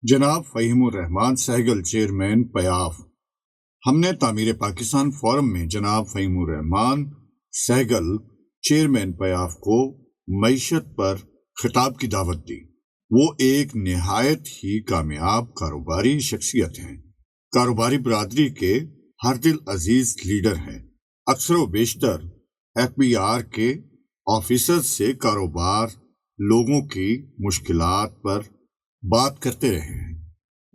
جناب فہیم الرحمان سہگل چیئرمین پیاف۔ ہم نے تعمیر پاکستان فورم میں جناب فہیم الرحمان سہگل چیئرمین پیاف کو معیشت پر خطاب کی دعوت دی۔ وہ ایک نہایت ہی کامیاب کاروباری شخصیت ہیں، کاروباری برادری کے ہر دل عزیز لیڈر ہیں۔ اکثر و بیشتر FBR کے آفیسر سے کاروبار لوگوں کی مشکلات پر بات کرتے رہے ہیں۔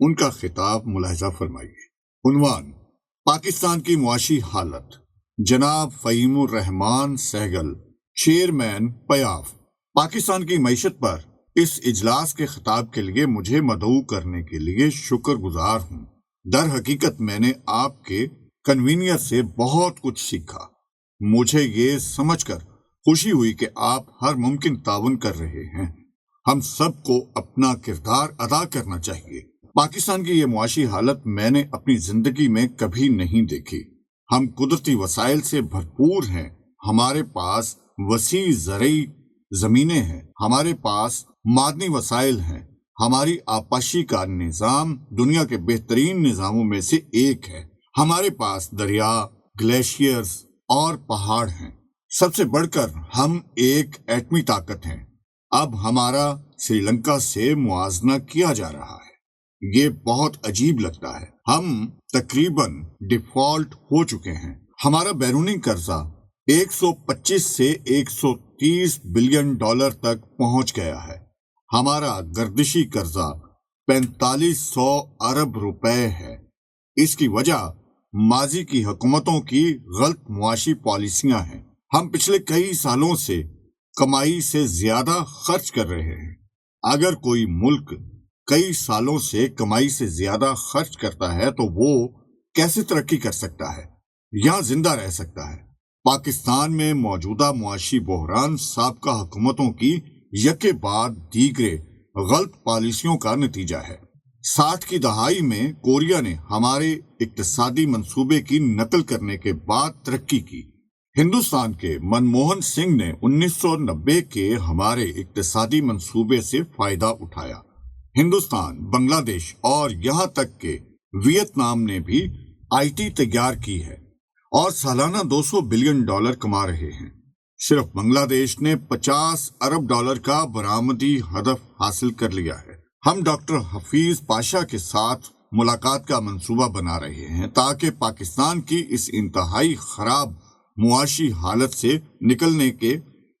ان کا خطاب ملاحظہ فرمائیے۔ عنوان: پاکستان کی معاشی حالت۔ جناب فہیم الرحمان سہگل چیئرمین پیاف۔ پاکستان کی معیشت پر اس اجلاس کے خطاب کے لیے مجھے مدعو کرنے کے لیے شکر گزار ہوں۔ در حقیقت میں نے آپ کے کنوینئر سے بہت کچھ سیکھا۔ مجھے یہ سمجھ کر خوشی ہوئی کہ آپ ہر ممکن تعاون کر رہے ہیں۔ ہم سب کو اپنا کردار ادا کرنا چاہیے۔ پاکستان کی یہ معاشی حالت میں نے اپنی زندگی میں کبھی نہیں دیکھی۔ ہم قدرتی وسائل سے بھرپور ہیں۔ ہمارے پاس وسیع زرعی زمینیں ہیں، ہمارے پاس معدنی وسائل ہیں۔ ہماری آبپاشی کا نظام دنیا کے بہترین نظاموں میں سے ایک ہے۔ ہمارے پاس دریا، گلیشیئرز اور پہاڑ ہیں۔ سب سے بڑھ کر ہم ایک ایٹمی طاقت ہیں۔ اب ہمارا سری لنکا سے موازنہ کیا جا رہا ہے۔ یہ بہت عجیب لگتا ہے۔ ہم تقریباً ڈیفالٹ ہو چکے ہیں۔ ہمارا بیرونی قرضہ 125 سے 130 بلین ڈالر تک پہنچ گیا ہے۔ ہمارا گردشی قرضہ 4500 ارب روپے ہے۔ اس کی وجہ ماضی کی حکومتوں کی غلط معاشی پالیسیاں ہیں۔ ہم پچھلے کئی سالوں سے کمائی سے زیادہ خرچ کر رہے ہیں۔ اگر کوئی ملک کئی سالوں سے کمائی سے زیادہ خرچ کرتا ہے تو وہ کیسے ترقی کر سکتا ہے یا زندہ رہ سکتا ہے؟ پاکستان میں موجودہ معاشی بحران سابقہ حکومتوں کی یکے بعد دیگرے غلط پالیسیوں کا نتیجہ ہے۔ 60 کی دہائی میں کوریا نے ہمارے اقتصادی منصوبے کی نقل کرنے کے بعد ترقی کی۔ ہندوستان کے منموہن سنگھ نے 1990 کے ہمارے اقتصادی منصوبے سے فائدہ اٹھایا۔ ہندوستان، بنگلہ دیش اور یہاں تک کہ ویتنام نے بھی IT تیار کی ہے اور سالانہ 200 بلین ڈالر کما رہے ہیں۔ صرف بنگلہ دیش نے 50 ارب ڈالر کا برآمدی ہدف حاصل کر لیا ہے۔ ہم ڈاکٹر حفیظ پاشا کے ساتھ ملاقات کا منصوبہ بنا رہے ہیں تاکہ پاکستان کی اس انتہائی خراب معاشی حالت سے نکلنے کے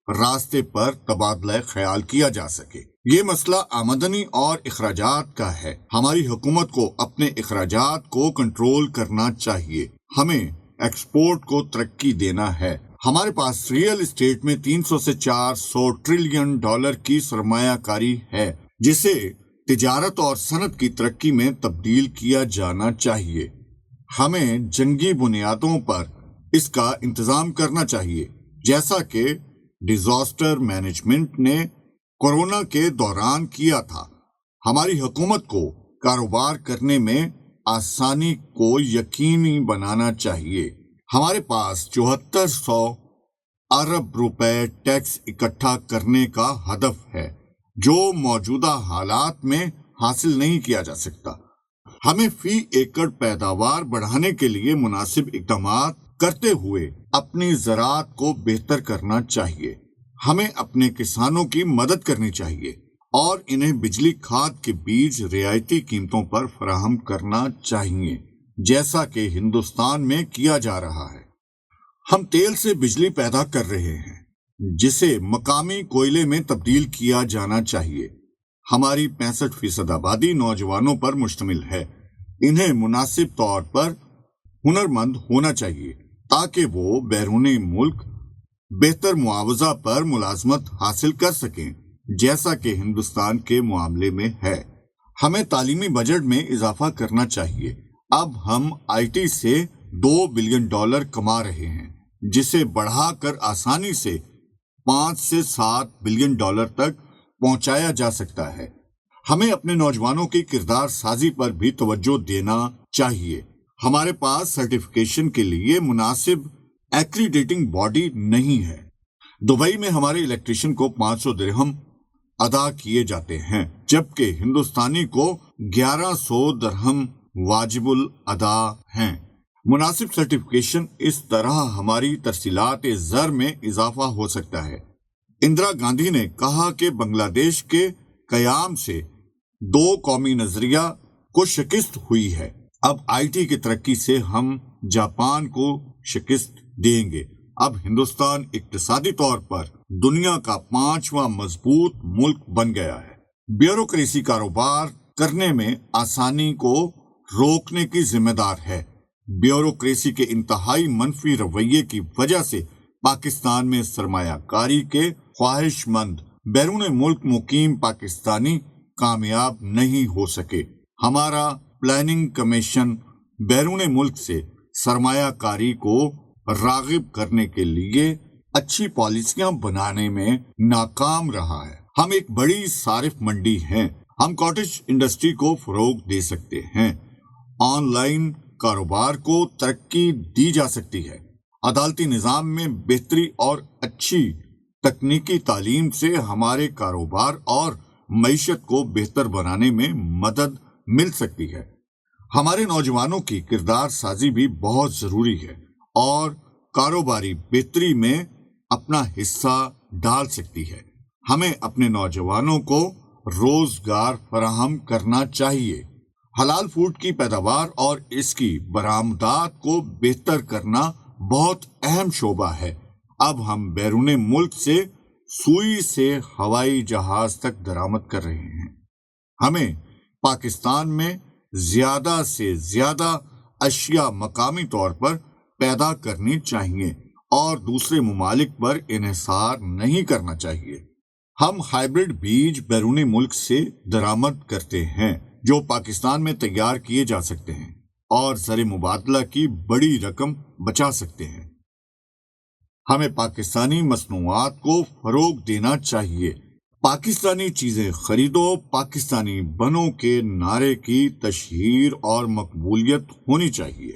راستے پر تبادلہ خیال کیا جا سکے۔ یہ مسئلہ آمدنی اور اخراجات کا ہے۔ ہماری حکومت کو اپنے اخراجات کو کنٹرول کرنا چاہیے۔ ہمیں ایکسپورٹ کو ترقی دینا ہے۔ ہمارے پاس ریئل اسٹیٹ میں 300 سے 400 ٹریلین ڈالر کی سرمایہ کاری ہے جسے تجارت اور صنعت کی ترقی میں تبدیل کیا جانا چاہیے۔ ہمیں جنگی بنیادوں پر اس کا انتظام کرنا چاہیے، جیسا کہ ڈیزاسٹر مینجمنٹ نے کورونا کے دوران کیا تھا۔ ہماری حکومت کو کاروبار کرنے میں آسانی کو یقینی بنانا چاہیے۔ ہمارے پاس 7400 ارب روپے ٹیکس اکٹھا کرنے کا ہدف ہے جو موجودہ حالات میں حاصل نہیں کیا جا سکتا۔ ہمیں فی ایکڑ پیداوار بڑھانے کے لیے مناسب اقدامات کرتے ہوئے اپنی زراعت کو بہتر کرنا چاہیے۔ ہمیں اپنے کسانوں کی مدد کرنی چاہیے اور انہیں بجلی، کھاد کے بیج رعایتی قیمتوں پر فراہم کرنا چاہیے، جیسا کہ ہندوستان میں کیا جا رہا ہے۔ ہم تیل سے بجلی پیدا کر رہے ہیں جسے مقامی کوئلے میں تبدیل کیا جانا چاہیے۔ ہماری 65% آبادی نوجوانوں پر مشتمل ہے۔ انہیں مناسب طور پر ہنرمند ہونا چاہیے تاکہ وہ بیرونی ملک بہتر معاوضہ پر ملازمت حاصل کر سکیں، جیسا کہ ہندوستان کے معاملے میں ہے۔ ہمیں تعلیمی بجٹ میں اضافہ کرنا چاہیے۔ اب ہم IT سے 2 بلین ڈالر کما رہے ہیں جسے بڑھا کر آسانی سے 5 سے 7 بلین ڈالر تک پہنچایا جا سکتا ہے۔ ہمیں اپنے نوجوانوں کی کردار سازی پر بھی توجہ دینا چاہیے۔ ہمارے پاس سرٹیفکیشن کے لیے مناسب ایکریڈیٹنگ باڈی نہیں ہے۔ دبئی میں ہمارے الیکٹریشین کو 500 درہم ادا کیے جاتے ہیں، جبکہ ہندوستانی کو 1100 درہم واجب الادا ہیں۔ مناسب سرٹیفکیشن اس طرح ہماری ترسیلات زر میں اضافہ ہو سکتا ہے۔ اندرا گاندھی نے کہا کہ بنگلہ دیش کے قیام سے 2 قومی نظریہ کو شکست ہوئی ہے۔ اب آئی ٹی کی ترقی سے ہم جاپان کو شکست دیں گے۔ اب ہندوستان اقتصادی طور پر دنیا کا 5واں مضبوط ملک بن گیا ہے۔ بیوروکریسی کاروبار کرنے میں آسانی کو روکنے کی ذمہ دار ہے۔ بیوروکریسی کے انتہائی منفی رویے کی وجہ سے پاکستان میں سرمایہ کاری کے خواہش مند بیرون ملک مقیم پاکستانی کامیاب نہیں ہو سکے۔ ہمارا پلاننگ کمیشن بیرون ملک سے سرمایہ کاری کو راغب کرنے کے لیے اچھی پالیسیاں بنانے میں ناکام رہا ہے۔ ہم ایک بڑی صارف منڈی ہیں۔ ہم کاٹیج انڈسٹری کو فروغ دے سکتے ہیں۔ آن لائن کاروبار کو ترقی دی جا سکتی ہے۔ عدالتی نظام میں بہتری اور اچھی تکنیکی تعلیم سے ہمارے کاروبار اور معیشت کو بہتر بنانے میں مدد مل سکتی ہے۔ ہمارے نوجوانوں کی کردار سازی بھی بہت ضروری ہے اور کاروباری بہتری میں اپنا حصہ ڈال سکتی ہے۔ ہمیں اپنے نوجوانوں کو روزگار فراہم کرنا چاہیے۔ حلال فوڈ کی پیداوار اور اس کی برآمدات کو بہتر کرنا بہت اہم شعبہ ہے۔ اب ہم بیرون ملک سے سوئی سے ہوائی جہاز تک درآمد کر رہے ہیں۔ ہمیں پاکستان میں زیادہ سے زیادہ اشیاء مقامی طور پر پیدا کرنی چاہیے اور دوسرے ممالک پر انحصار نہیں کرنا چاہیے۔ ہم ہائیبرڈ بیج بیرون ملک سے درآمد کرتے ہیں جو پاکستان میں تیار کیے جا سکتے ہیں اور زر مبادلہ کی بڑی رقم بچا سکتے ہیں۔ ہمیں پاکستانی مصنوعات کو فروغ دینا چاہیے۔ پاکستانی چیزیں خریدو، پاکستانی بنو کے نعرے کی تشہیر اور مقبولیت ہونی چاہیے۔